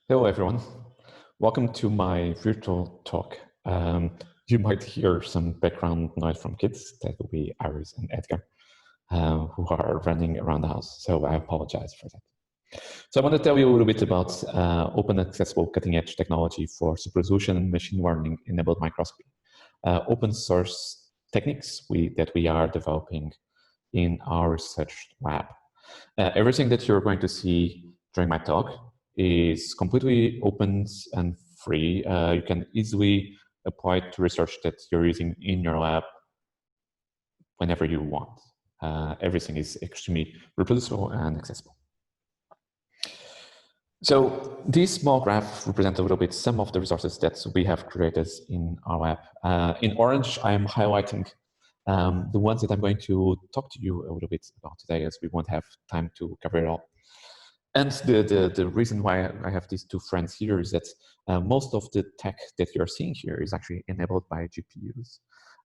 Hello, everyone. Welcome to my virtual talk. You might hear some background noise from kids. That will be Iris and Edgar, who are running around the house. So I apologize for that. So I want to tell you a little bit about open, accessible, cutting-edge technology for super resolution and machine learning-enabled microscopy. Open source techniques that we are developing in our research lab. Everything that you're going to see during my talk is completely open and free. You can easily apply it to research that you're using in your lab whenever you want. Everything is extremely reproducible and accessible. So this small graph represents a little bit some of the resources that we have created in our lab. In orange, I am highlighting the ones that I'm going to talk to you a little bit about today, as we won't have time to cover it all. And the reason why I have these two friends here is that most of the tech that you're seeing here is actually enabled by GPUs,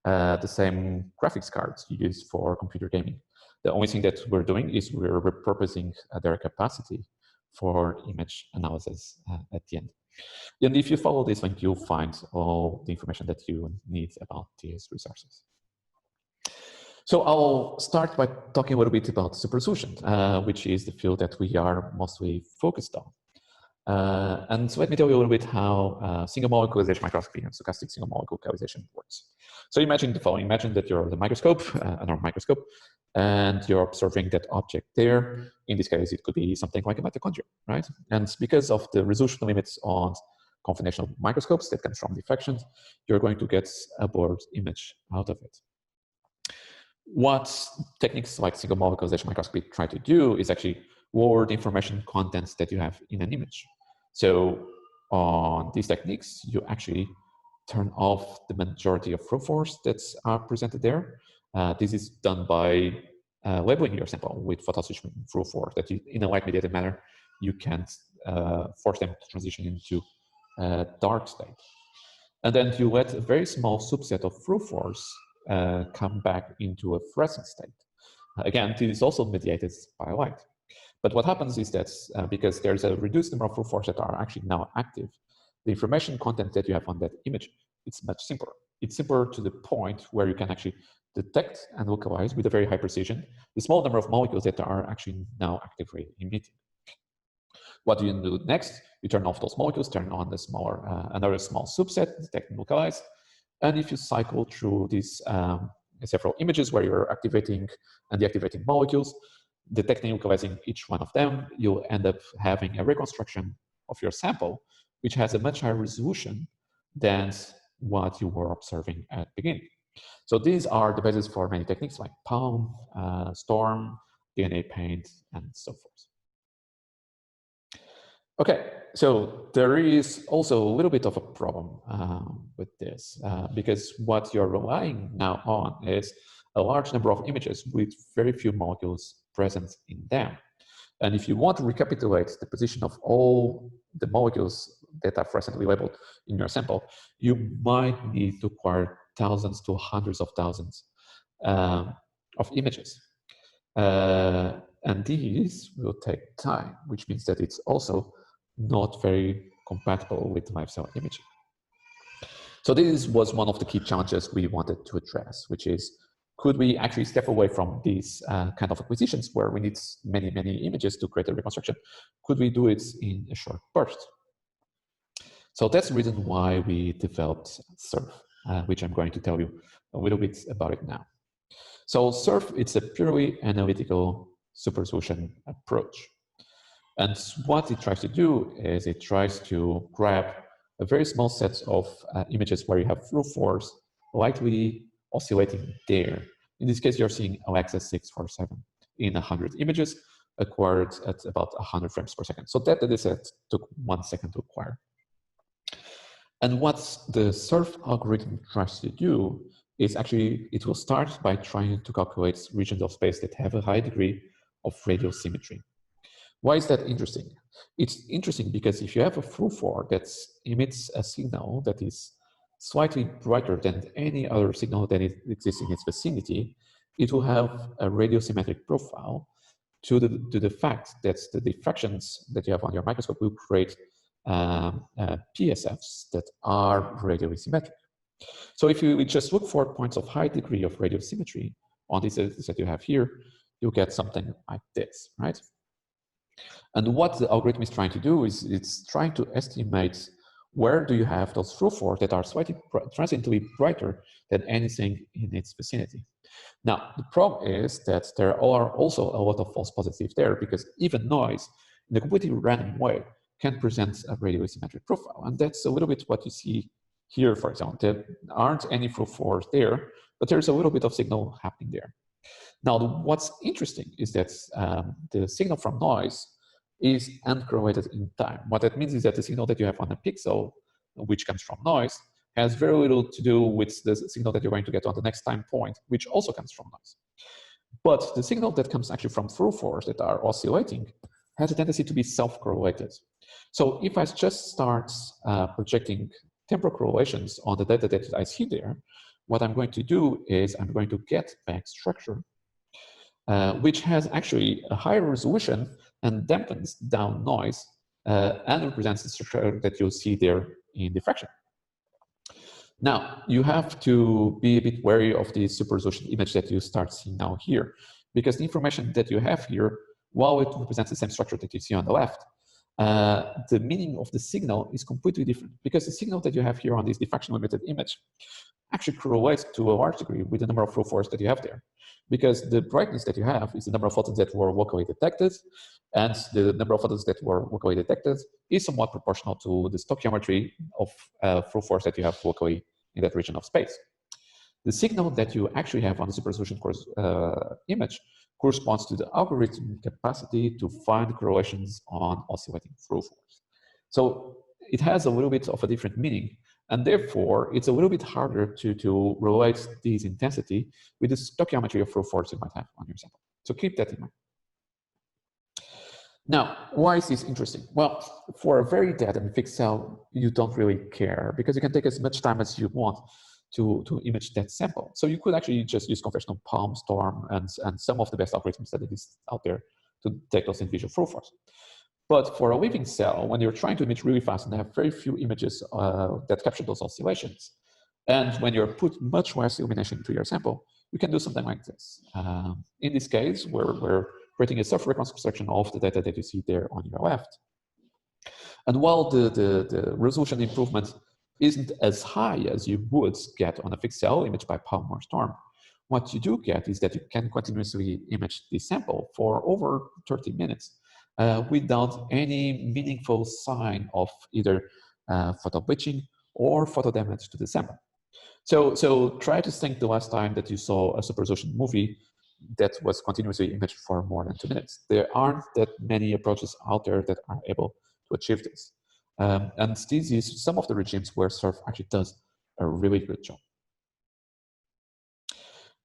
the same graphics cards you use for computer gaming. The only thing that we're doing is we're repurposing their capacity for image analysis at the end. And if you follow this link, you'll find all the information that you need about these resources. So I'll start by talking a little bit about super resolution, which is the field that we are mostly focused on. And so let me tell you a little bit how single molecule laser microscopy and stochastic single molecule localization works. So imagine the following. Imagine that you're the microscope, a normal microscope, and you're observing that object there. In this case, it could be something like a mitochondria, right? And because of the resolution limits on conventional microscopes that comes from diffractions, you're going to get a blurred image out of it. What techniques like single molecule laser microscopy try to do is actually lower the information contents that you have in an image. So on these techniques, you actually turn off the majority of through force that are presented there. This is done by labeling your sample with photoswitch through force that you, in a light mediated manner, you can't force them to transition into a dark state. And then you let a very small subset of through force come back into a fluorescent state. Again, this is also mediated by light. But what happens is that because there's a reduced number of through force that are actually now active, the information content that you have on that image, it's much simpler. It's simpler to the point where you can actually detect and localize with a very high precision the small number of molecules that are actually now actively emitting. What do you do next? You turn off those molecules, turn on the smaller, another small subset, detect and localize. And if you cycle through these several images where you're activating and deactivating molecules, detecting and localizing each one of them, you'll end up having a reconstruction of your sample, which has a much higher resolution than what you were observing at the beginning. So these are the basis for many techniques like Palm, Storm, DNA Paint, and so forth. Okay, so there is also a little bit of a problem with this because what you're relying now on is a large number of images with very few molecules present in them. And if you want to recapitulate the position of all the molecules that are presently labeled in your sample, you might need to acquire thousands to hundreds of thousands of images. And these will take time, which means that it's also not very compatible with live cell imaging. So this was one of the key challenges we wanted to address, which is, could we actually step away from these kind of acquisitions where we need many, many images to create a reconstruction? Could we do it in a short burst? So that's the reason why we developed SURF, which I'm going to tell you a little bit about it now. So SURF, it's a purely analytical super resolution approach. And what it tries to do is it tries to grab a very small set of images where you have through force lightly oscillating there. In this case, you're seeing Alexa 647 in 100 images acquired at about 100 frames per second. So that data set took 1 second to acquire. And what the SURF algorithm tries to do is actually, it will start by trying to calculate regions of space that have a high degree of radial symmetry. Why is that interesting? It's interesting because if you have a through force that emits a signal that is slightly brighter than any other signal that exists in its vicinity, it will have a radiosymmetric profile to the fact that the diffractions that you have on your microscope will create PSFs that are radially symmetric. So if you just look for points of high degree of radial symmetry on these that you have here, you get something like this, right? And what the algorithm is trying to do is it's trying to estimate where do you have those fructores that are slightly transiently brighter than anything in its vicinity. Now, the problem is that there are also a lot of false positives there, because even noise in a completely random way can present a radially symmetric profile. And that's a little bit what you see here, for example. There aren't any fructores there, but there's a little bit of signal happening there. Now, what's interesting is that the signal from noise is uncorrelated in time. What that means is that the signal that you have on a pixel, which comes from noise, has very little to do with the signal that you're going to get on the next time point, which also comes from noise. But the signal that comes actually from fructores that are oscillating has a tendency to be self-correlated. So if I just start projecting temporal correlations on the data that I see there, what I'm going to do is I'm going to get back structure, which has actually a higher resolution and dampens down noise and represents the structure that you'll see there in diffraction. Now, you have to be a bit wary of the super resolution image that you start seeing now here, because the information that you have here, while it represents the same structure that you see on the left, the meaning of the signal is completely different, because the signal that you have here on this diffraction limited image actually correlates to a large degree with the number of fructores that you have there, because the brightness that you have is the number of photons that were locally detected, and the number of photons that were locally detected is somewhat proportional to the stoichiometry of fructores that you have locally in that region of space. The signal that you actually have on the super resolution image corresponds to the algorithm capacity to find correlations on oscillating fructores. So it has a little bit of a different meaning, and therefore it's a little bit harder to relate this intensity with the stoichiometry of fructores you might have on your sample. So keep that in mind. Now, why is this interesting? Well, for a very dead and fixed cell, you don't really care, because you can take as much time as you want to image that sample. So you could actually just use conventional Palm, Storm, and some of the best algorithms that exist out there to take those individual fructores. But for a living cell, when you're trying to image really fast and have very few images that capture those oscillations, and when you're put much less illumination into your sample, you can do something like this. In this case, we're creating a surface reconstruction of the data that you see there on your left. And while the resolution improvement isn't as high as you would get on a fixed cell image by Palm or Storm, what you do get is that you can continuously image the sample for over 30 minutes without any meaningful sign of either photo bleaching or photo damage to the sample. So try to think the last time that you saw a super resolution movie that was continuously imaged for more than 2 minutes. There aren't that many approaches out there that are able to achieve this. And this is some of the regimes where SURF actually does a really good job.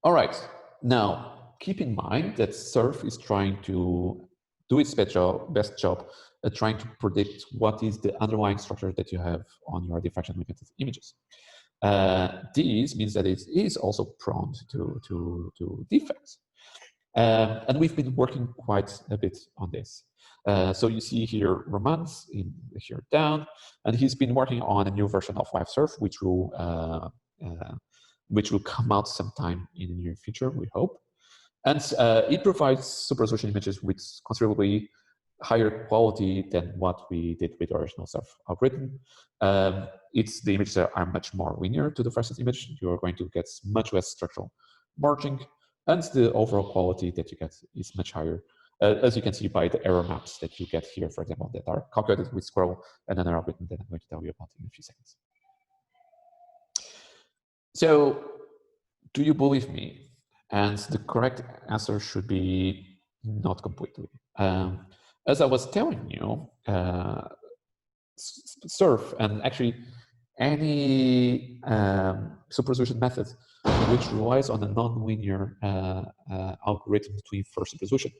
All right, now keep in mind that SURF is trying to do its best job at trying to predict what is the underlying structure that you have on your diffraction limited images. This means that it is also prone to defects. And we've been working quite a bit on this. So you see here Romans here down, and he's been working on a new version of LiveSurf, which will come out sometime in the near future, we hope. And it provides super resolution images with considerably higher quality than what we did with the original SURF algorithm. The images are much more linear to the first image. You are going to get much less structural merging, and the overall quality that you get is much higher, as you can see by the error maps that you get here, for example, that are calculated with Squirrel and another algorithm that I'm going to tell you about in a few seconds. So, do you believe me? And the correct answer should be not completely. As I was telling you, SURF and actually any super resolution method which relies on a non-linear algorithm between first super resolution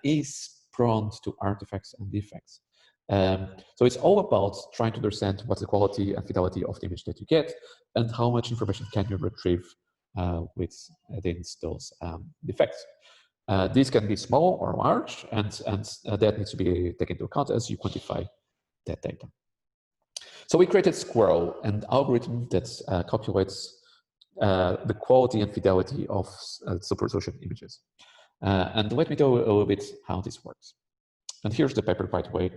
is prone to artifacts and defects. So it's all about trying to understand what's the quality and fidelity of the image that you get and how much information can you retrieve within those defects. These can be small or large, and that needs to be taken into account as you quantify that data. So we created Squirrel, an algorithm that calculates the quality and fidelity of super resolution images. And let me tell you a little bit how this works. And here's the paper, by the way,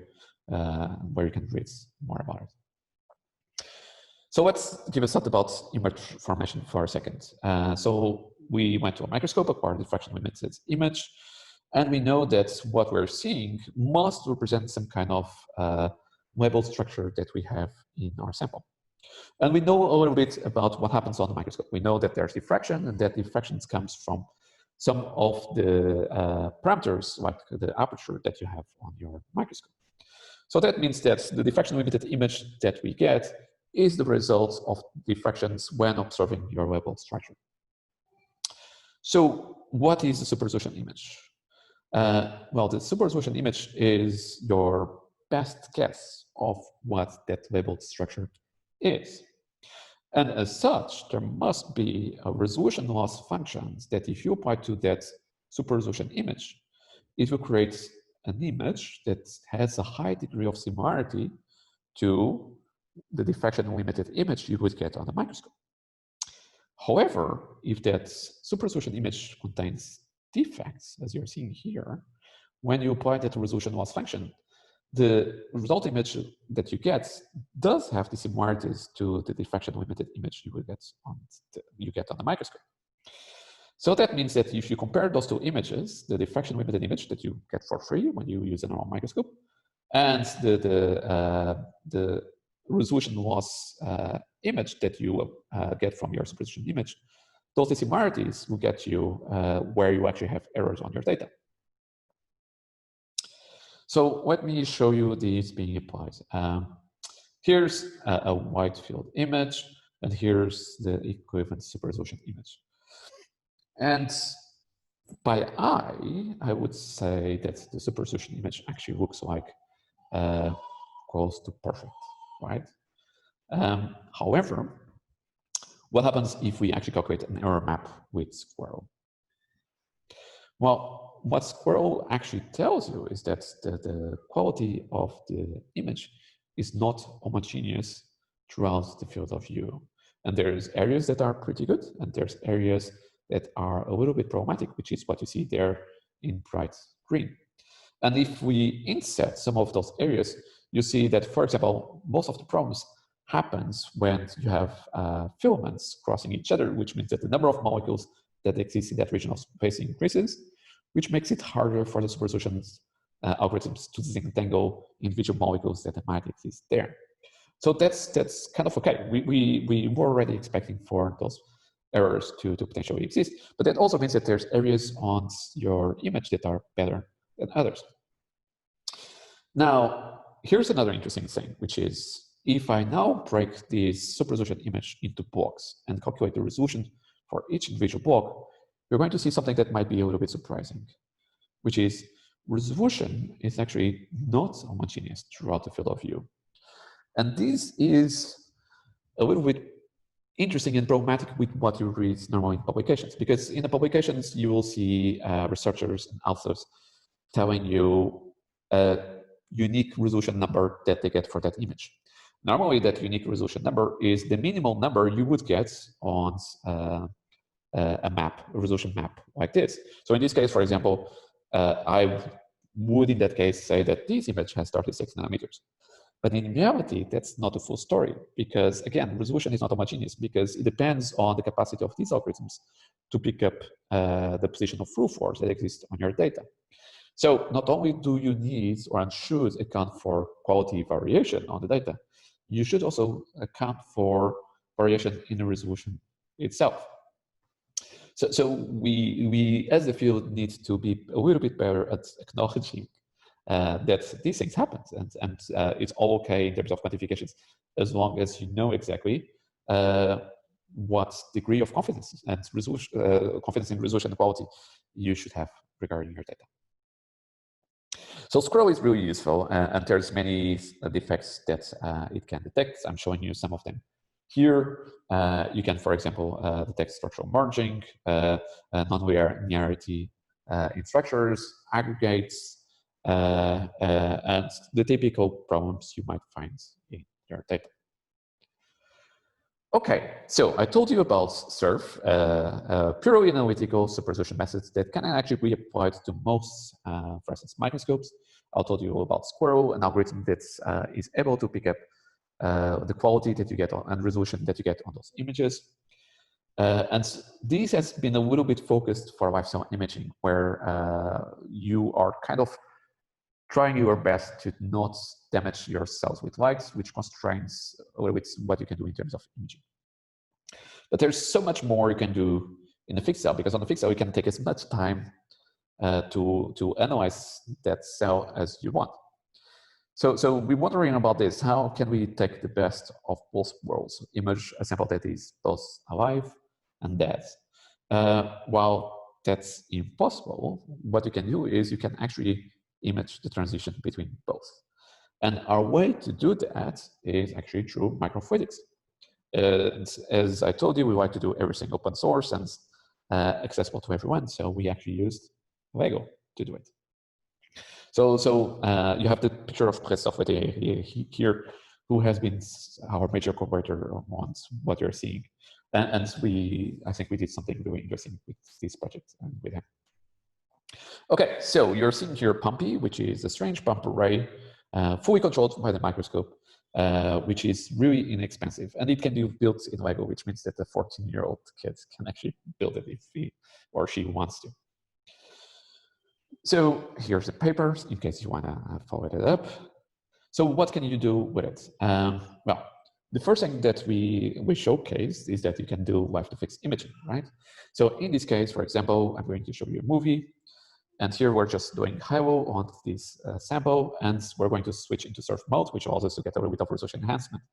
where you can read more about it. So let's give a thought about image formation for a second. So we went to a microscope, acquired a diffraction limited image, and we know that what we're seeing must represent some kind of labeled structure that we have in our sample. And we know a little bit about what happens on the microscope. We know that there's diffraction, and that diffraction comes from some of the parameters, like the aperture that you have on your microscope. So that means that the diffraction limited image that we get is the result of diffractions when observing your labeled structure. So what is the super resolution image? Well, the super resolution image is your best guess of what that labeled structure is. And as such, there must be a resolution loss function that if you apply to that super resolution image, it will create an image that has a high degree of similarity to the diffraction limited image you would get on a microscope. However, if that super resolution image contains defects, as you're seeing here, when you apply that resolution loss function, the result image that you get does have the similarities to the diffraction limited image you get on the microscope. So that means that if you compare those two images, the diffraction limited image that you get for free when you use a normal microscope, and the resolution loss image that you get from your super resolution image, those similarities will get you where you actually have errors on your data. So let me show you these being applied. Here's a wide field image, and here's the equivalent super resolution image. And by eye, I would say that the super resolution image actually looks like close to perfect, right? However, what happens if we actually calculate an error map with Squirrel? Well, what Squirrel actually tells you is that the quality of the image is not homogeneous throughout the field of view. And there's areas that are pretty good, and there's areas that are a little bit problematic, which is what you see there in bright green. And if we inset some of those areas, you see that, for example, most of the problems happens when you have filaments crossing each other, which means that the number of molecules that exist in that region of space increases, which makes it harder for the super resolution algorithms to disentangle individual molecules that might exist there. So that's kind of okay. We were already expecting for those errors to potentially exist, but that also means that there's areas on your image that are better than others. Now, here's another interesting thing, which is if I now break this super resolution image into blocks and calculate the resolution for each individual block, we're going to see something that might be a little bit surprising, which is resolution is actually not homogeneous throughout the field of view. And this is a little bit interesting and problematic with what you read normally in publications, because in the publications, you will see researchers and authors telling you a unique resolution number that they get for that image. Normally, that unique resolution number is the minimal number you would get on a map, a resolution map like this. So in this case, for example, I would in that case say that this image has 36 nanometers. But in reality, that's not the full story, because again, resolution is not homogeneous because it depends on the capacity of these algorithms to pick up the position of rule force that exists on your data. So not only do you need or should account for quality variation on the data, you should also account for variation in the resolution itself. So we as a field need to be a little bit better at acknowledging that these things happen, and it's all okay in terms of quantifications as long as you know exactly what degree of confidence and resolution, confidence in resolution and quality you should have regarding your data. So Squirrel is really useful, and there's many defects that it can detect. I'm showing you some of them here. You can, for example, detect structural merging, nonlinearity in structures, aggregates, and the typical problems you might find in your data. Okay, so I told you about SURF, purely analytical supersolution methods that can actually be applied to most, for instance, microscopes. I told you about Squirrel, an algorithm that is able to pick up the quality that you get on, and resolution that you get on those images. And this has been a little bit focused for lifestyle imaging, where you are kind of trying your best to not damage your cells with light, which constrains a little bit what you can do in terms of imaging. But there's so much more you can do in a fixed cell, because on a fixed cell, you can take as much time to analyze that cell as you want. So we're wondering about this. How can we take the best of both worlds, image a sample that is both alive and dead? While that's impossible, what you can do is you can actually image the transition between both. And our way to do that is actually through microfluidics. As I told you, we like to do everything open source and accessible to everyone. So we actually used Lego to do it. So you have the picture of Christophe here, who has been our major collaborator on what you're seeing. And I think we did something really interesting with this project and with him. Okay, so you're seeing here Pumpy, which is a strange pump array, fully controlled by the microscope, which is really inexpensive. And it can be built in Lego, which means that a 14-year-old kid can actually build it if he or she wants to. So here's the paper, in case you want to follow it up. So what can you do with it? Well, the first thing that we showcased is that you can do live-to-fixed imaging, right? So in this case, for example, I'm going to show you a movie. And here we're just doing high-low on this sample, and we're going to switch into surf mode, which allows us to get a little bit of resolution enhancement.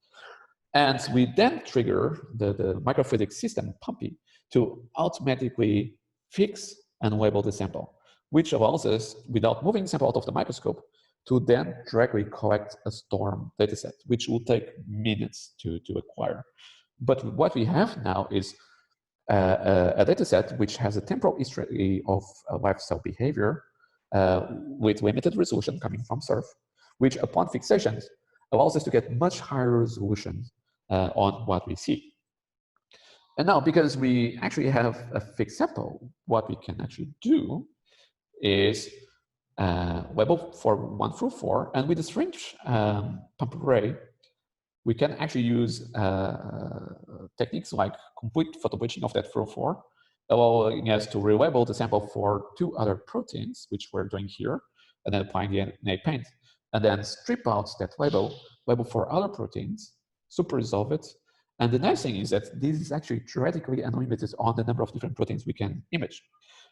And we then trigger the microfluidic system, Pumpy, to automatically fix and label the sample, which allows us, without moving the sample out of the microscope, to then directly collect a storm dataset, which will take minutes to acquire. But what we have now is a dataset which has a temporal history of live cell behavior with limited resolution coming from SURF, which upon fixation allows us to get much higher resolution on what we see. And now, because we actually have a fixed sample, what we can actually do is label for 1 through 4, and with the strange pump array, we can actually use techniques like complete photobleaching of that through 4, allowing us to relabel the sample for 2 other proteins, which we're doing here, and then applying the DNA paint, and then strip out that label for other proteins, super resolve it. And the nice thing is that this is actually theoretically unlimited on the number of different proteins we can image.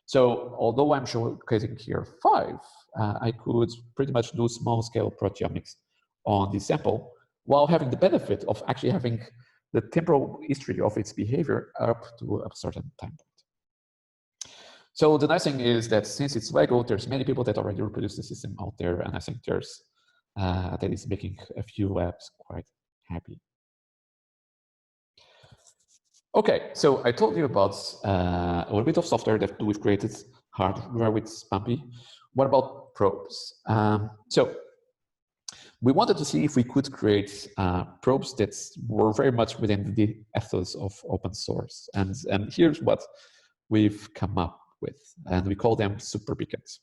So although I'm showcasing here 5, I could pretty much do small-scale proteomics on this sample, while having the benefit of actually having the temporal history of its behavior up to a certain time point. So the nice thing is that since it's Lego, there's many people that already reproduce the system out there, and I think there's that is making a few labs quite happy. Okay, so I told you about a little bit of software that we've created, hardware with Pumpy. What about probes? So we wanted to see if we could create probes that were very much within the ethos of open source. And here's what we've come up with, and we call them super beacons.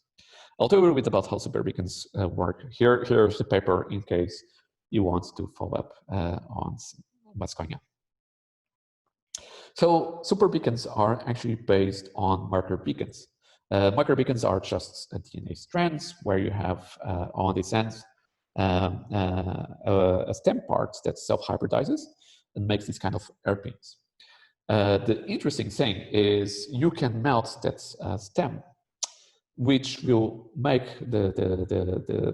I'll tell you a little bit about how super beacons work. Here's the paper in case you want to follow up on what's going on. So super beacons are actually based on marker beacons. Marker beacons are just DNA strands where you have on this end a stem part that self-hybridizes and makes these kind of hairpins. The interesting thing is you can melt that stem, which will make the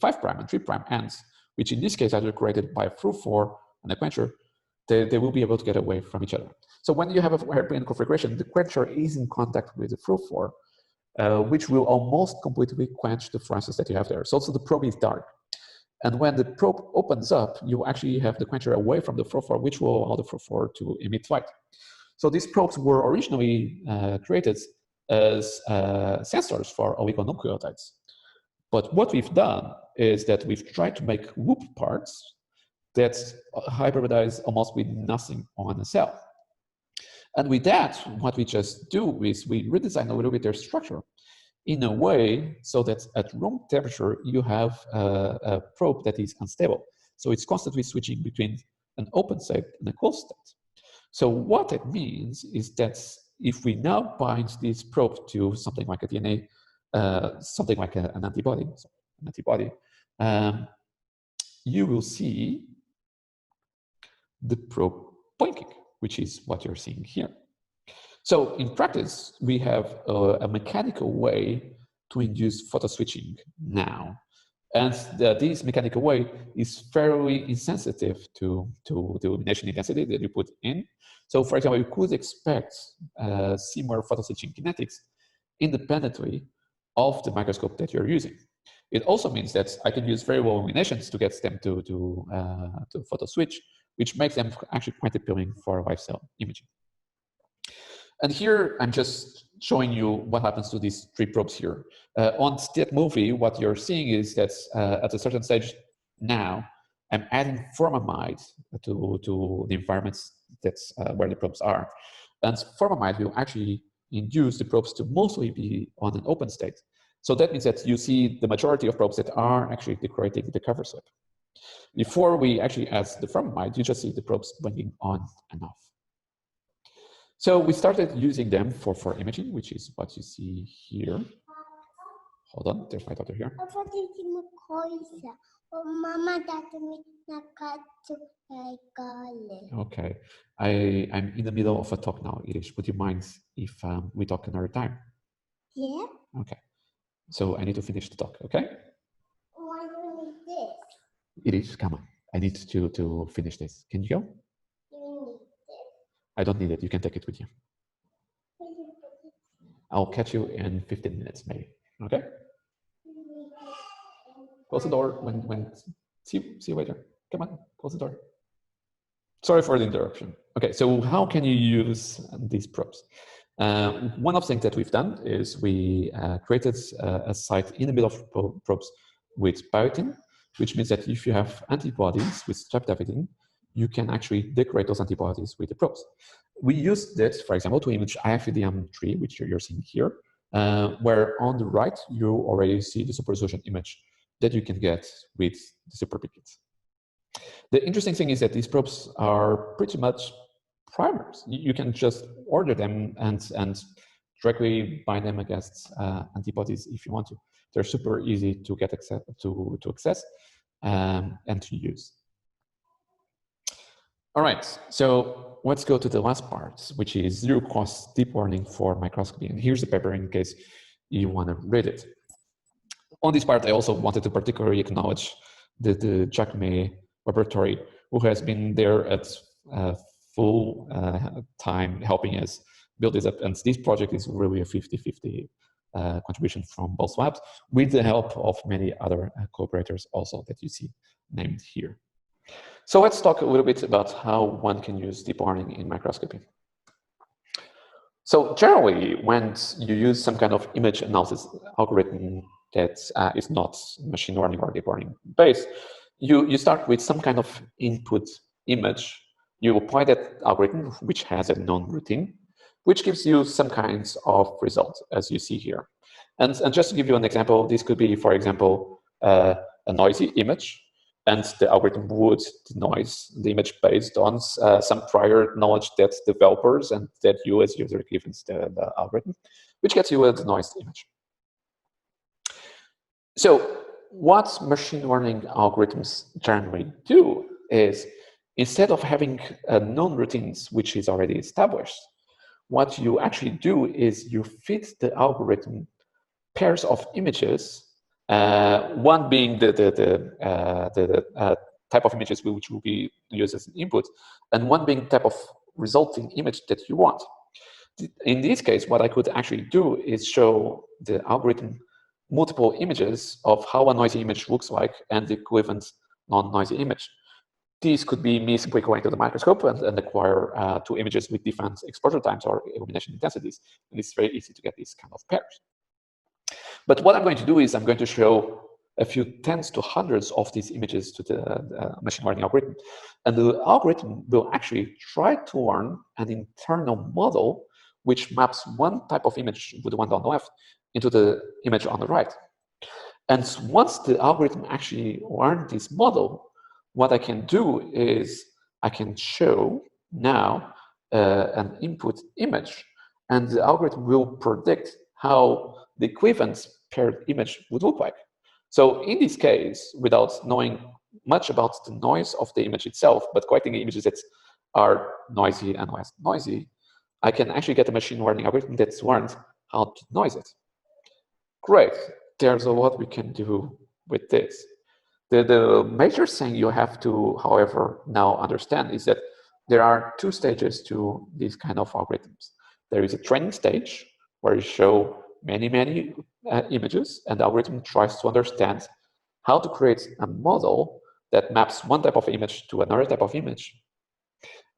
5' and 3' ends, which in this case are created by a through 4 and a quencher. They will be able to get away from each other. So when you have a hairpin configuration, the quencher is in contact with the through 4, which will almost completely quench the fluorescence that you have there. So also the probe is dark. And when the probe opens up, you actually have the quencher away from the through 4, which will allow the through 4 to emit light. So these probes were originally created as sensors for oligonucleotides. But what we've done is that we've tried to make loop parts that hybridize almost with nothing on a cell. And with that, what we just do is we redesign a little bit their structure in a way so that at room temperature, you have a probe that is unstable. So it's constantly switching between an open state and a closed state. So what it means is that if we now bind this probe to something like a DNA, something like an antibody, you will see the probe blinking, which is what you're seeing here. So in practice, we have a mechanical way to induce photo switching now. And this mechanical way is fairly insensitive to the illumination intensity that you put in. So for example, you could expect similar photo switching kinetics independently of the microscope that you're using. It also means that I can use very low illuminations to get them to photo switch, which makes them actually quite appealing for live cell imaging. And here, I'm just showing you what happens to these three probes here. On that movie, what you're seeing is that at a certain stage now, I'm adding formamide to the environments that's where the probes are. And formamide will actually induce the probes to mostly be on an open state. So that means that you see the majority of probes that are actually decorating the cover slip. Before we actually add the formamide, you just see the probes blinking on and off. So we started using them for imaging, which is what you see here. Hold on, there's my daughter here. Okay, I'm in the middle of a talk now, Irish. Would you mind if we talk another time? Yeah. Okay, so I need to finish the talk, okay? Why do you need this? Irish, come on, I need to finish this. Can you go? I don't need it. You can take it with you. I'll catch you in 15 minutes, maybe. Okay? Close the door when see you later. Come on, close the door. Sorry for the interruption. Okay, so how can you use these probes? One of the things that we've done is we created a site in the middle of probes with biotin, which means that if you have antibodies with streptavidin, you can actually decorate those antibodies with the probes. We used this, for example, to image IFIDM3, which you're seeing here, where on the right, you already see the super resolution image that you can get with the super pickets. The interesting thing is that these probes are pretty much primers. You can just order them and directly bind them against antibodies if you want to. They're super easy to get access and to use. All right, so let's go to the last part, which is zero-cost deep learning for microscopy. And here's the paper in case you want to read it. On this part, I also wanted to particularly acknowledge the Jack May laboratory, who has been there at full time helping us build this up. And this project is really a 50-50 contribution from both labs, with the help of many other collaborators also that you see named here. So let's talk a little bit about how one can use deep learning in microscopy. So generally, when you use some kind of image analysis algorithm that is not machine learning or deep learning based, you start with some kind of input image. You apply that algorithm, which has a known routine, which gives you some kinds of results, as you see here. And just to give you an example, this could be, for example, a noisy image. And the algorithm would denoise the image based on some prior knowledge that developers and that you as user given the algorithm, which gets you a denoised image. So what machine learning algorithms generally do is, instead of having known routines, which is already established, what you actually do is you feed the algorithm pairs of images, one being the type of images which will be used as an input, and one being type of resulting image that you want. In this case, what I could actually do is show the algorithm multiple images of how a noisy image looks like and the equivalent non-noisy image. These could be me simply going to the microscope and acquire two images with different exposure times or illumination intensities. And it's very easy to get these kind of pairs. But what I'm going to do is I'm going to show a few tens to hundreds of these images to the machine learning algorithm. And the algorithm will actually try to learn an internal model which maps one type of image with the one on the left into the image on the right. And once the algorithm actually learned this model, what I can do is I can show now an input image, and the algorithm will predict how the equivalent paired image would look like. So in this case, without knowing much about the noise of the image itself, but collecting images that are noisy and less noisy, I can actually get a machine learning algorithm that's learned how to noise it. Great, there's a lot we can do with this. The major thing you have to, however, now understand is that there are two stages to these kind of algorithms. There is a training stage where you show many images, and the algorithm tries to understand how to create a model that maps one type of image to another type of image.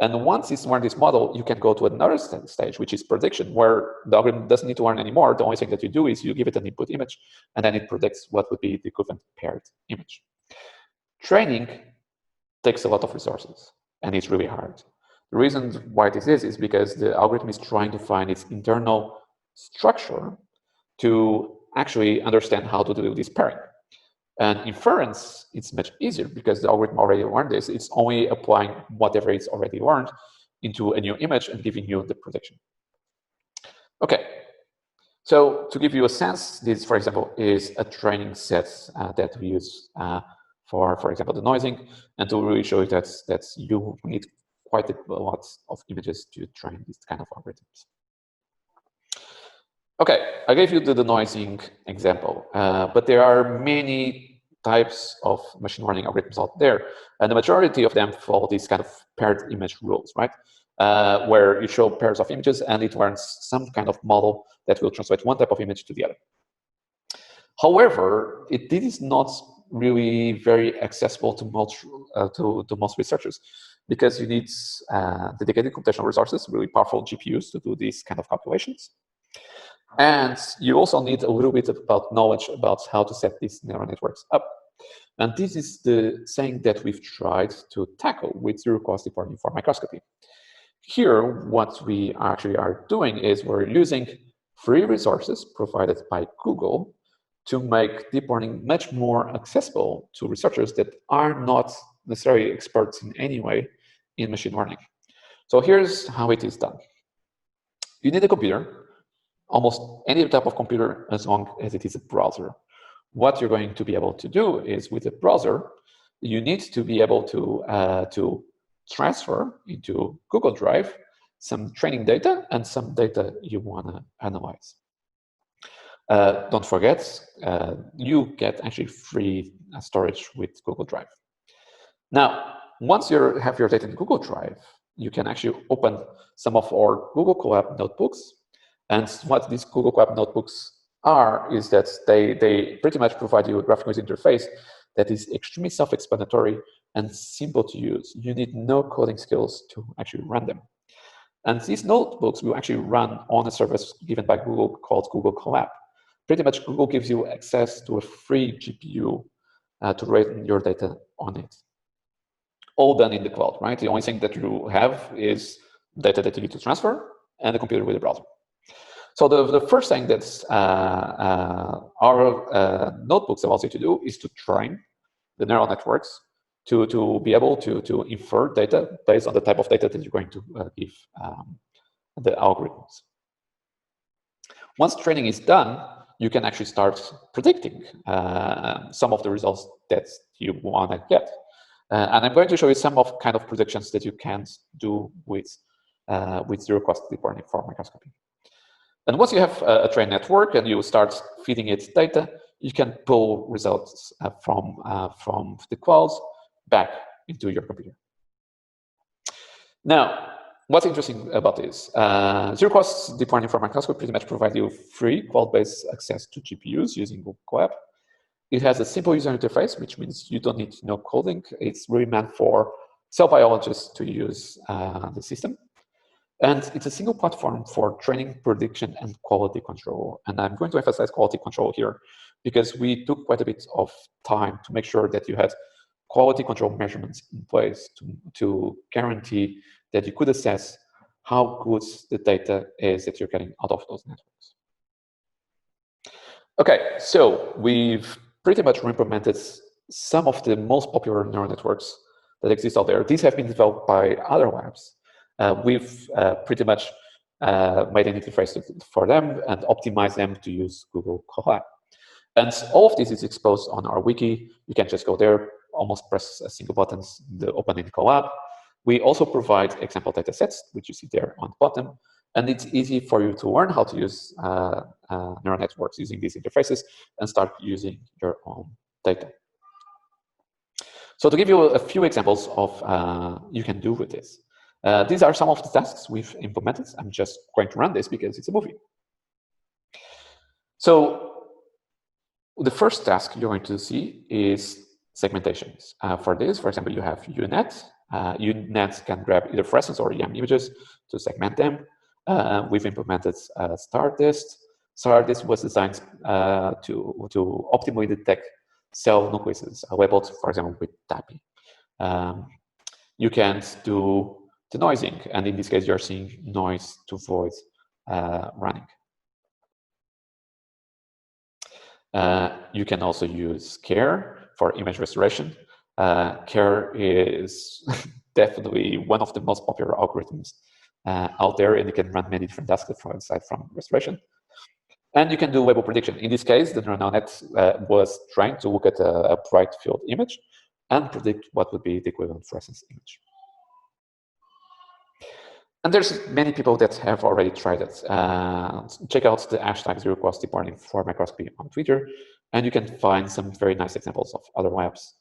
And once it's learned this model, you can go to another stage, which is prediction, where the algorithm doesn't need to learn anymore. The only thing that you do is you give it an input image, and then it predicts what would be the equivalent paired image. Training takes a lot of resources, and it's really hard. The reason why this is because the algorithm is trying to find its internal structure to actually understand how to do this pairing. And inference, it's much easier because the algorithm already learned this. It's only applying whatever it's already learned into a new image and giving you the prediction. Okay, so to give you a sense, this, for example, is a training set that we use for example, the noising, and to really show you that you need quite a lot of images to train these kind of algorithms. Okay, I gave you the noising example, but there are many types of machine learning algorithms out there, and the majority of them follow these kind of paired image rules, right? Where you show pairs of images and it learns some kind of model that will translate one type of image to the other. However, it is not really very accessible to most researchers because you need dedicated computational resources, really powerful GPUs to do these kind of calculations. And you also need a little bit about knowledge about how to set these neural networks up. And this is the thing that we've tried to tackle with zero-cost deep learning for microscopy. Here, what we actually are doing is we're using free resources provided by Google to make deep learning much more accessible to researchers that are not necessarily experts in any way in machine learning. So here's how it is done. You need a computer, almost any type of computer, as long as it is a browser. What you're going to be able to do is with a browser, you need to be able to transfer into Google Drive some training data and some data you want to analyze. Don't forget, you get actually free storage with Google Drive. Now, once you have your data in Google Drive, you can actually open some of our Google Colab notebooks. And what these Google Colab notebooks are is that they pretty much provide you a graphical user interface that is extremely self-explanatory and simple to use. You need no coding skills to actually run them. And these notebooks will actually run on a service given by Google called Google Colab. Pretty much Google gives you access to a free GPU to run your data on it. All done in the cloud, right? The only thing that you have is data that you need to transfer and a computer with a browser. So the first thing that our notebooks allows you to do is to train the neural networks to be able to infer data based on the type of data that you're going to give the algorithms. Once training is done, you can actually start predicting some of the results that you want to get. And I'm going to show you some of kind of predictions that you can't do with zero-cost deep learning for microscopy. And once you have a trained network and you start feeding it data, you can pull results from the clouds back into your computer. Now, what's interesting about this? Zero-cost deep learning for microscopy pretty much provides you free cloud-based access to GPUs using Google Colab. It has a simple user interface, which means you don't need to know coding. It's really meant for cell biologists to use the system. And it's a single platform for training, prediction, and quality control. And I'm going to emphasize quality control here because we took quite a bit of time to make sure that you had quality control measurements in place to guarantee that you could assess how good the data is that you're getting out of those networks. Okay, so we've pretty much implemented some of the most popular neural networks that exist out there. These have been developed by other labs. We've pretty much made an interface for them and optimized them to use Google Colab. And all of this is exposed on our wiki. You can just go there, almost press a single button, the open in Colab. We also provide example data sets, which you see there on the bottom. And it's easy for you to learn how to use neural networks using these interfaces and start using your own data. So to give you a few examples of you can do with this. These are some of the tasks we've implemented. I'm just going to run this because it's a movie. So the first task you're going to see is segmentations. For this, for example, you have UNet. UNet can grab either fluorescence or EM images to segment them. We've implemented StarDist. StarDist was designed to optimally detect cell nucleuses labeled, for example, with TAPI. You can do denoising, and in this case, you're seeing noise to void running. You can also use CARE for image restoration. CARE is definitely one of the most popular algorithms out there, and you can run many different tasks aside from restoration. And you can do label prediction. In this case, the neural net was trying to look at a bright field image and predict what would be the equivalent fluorescence image. And there's many people that have already tried it. Check out the hashtag #0 deep learning for microscopy on Twitter, and you can find some very nice examples of other labs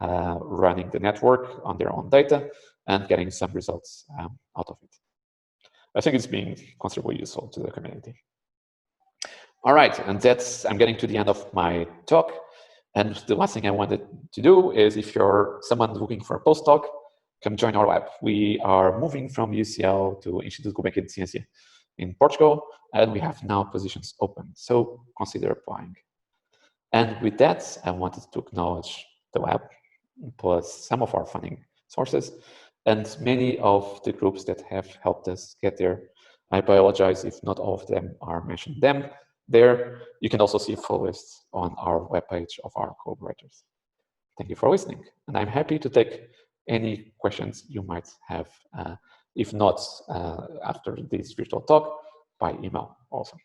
running the network on their own data and getting some results out of it. I think it's being considerably useful to the community. All right, and I'm getting to the end of my talk. And the last thing I wanted to do is, if you're someone looking for a postdoc, come join our lab. We are moving from UCL to Instituto Gulbenkian de Ciência in Portugal, and we have now positions open. So consider applying. And with that, I wanted to acknowledge the lab, plus some of our funding sources, and many of the groups that have helped us get there. I apologize if not all of them are mentioned there. You can also see a full list on our webpage of our collaborators. Thank you for listening, and I'm happy to take any questions you might have, if not after this virtual talk, by email also.